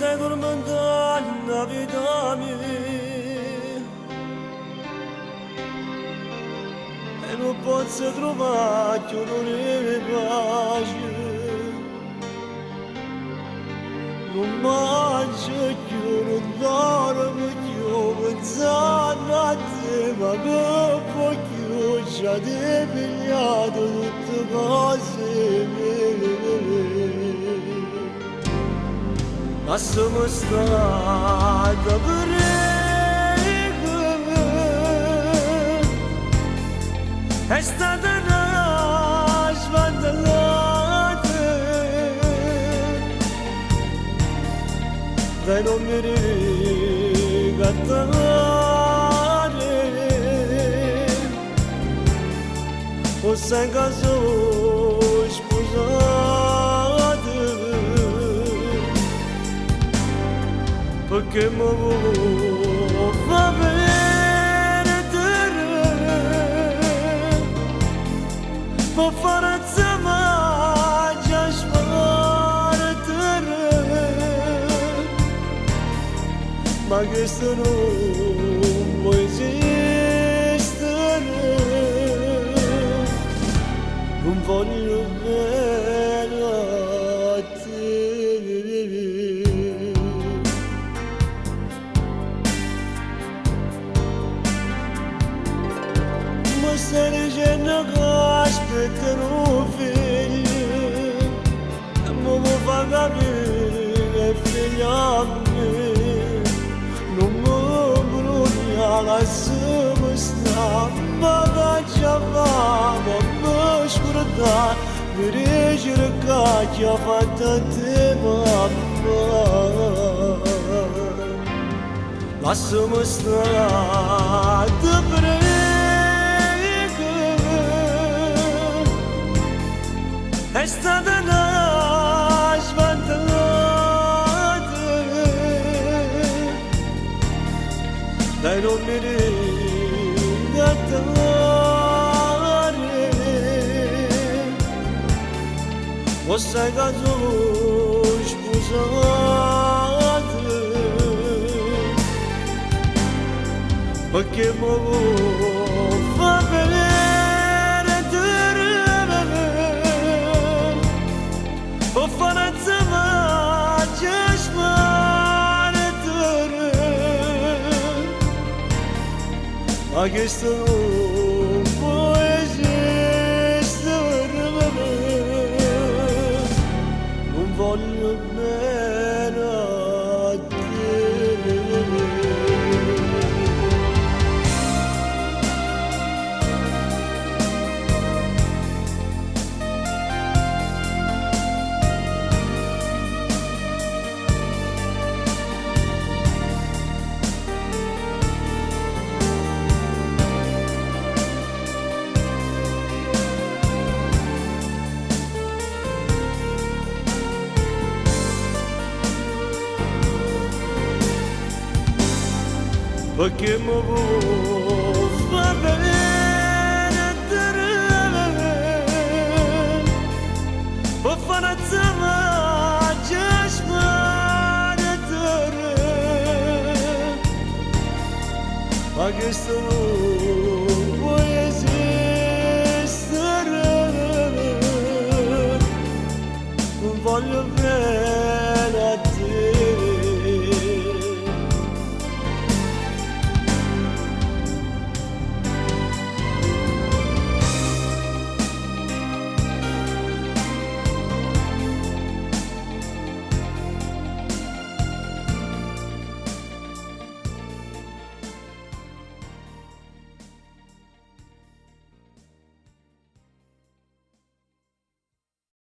stai dormendo nella vita mia e non posso trovare più di pace, non mangio più, non dormo più, pensando a te, ma dopo più ci ha depigliato tutte cose mie. Ma sono stata è stata una svantaggiata dai non mi ricattare o sei in caso scusate perché mi fa può fare zama già spartere ma questo non può esistere non voglio bene a te ma stai dicendo che aspetterò figlio e mi fa capire figlia mia non mi brugna la semesta ma che fame mi scorda mi ricerca che ha fatto te mamma la semesta ti prego è stata una svantaggiata dai non mi ricattare o sei caso scusate perché mi fa bene o fare zama già spartere ma questo non può esistere non voglio bene a te perché mi fa bene può fare zama già spartere ma questo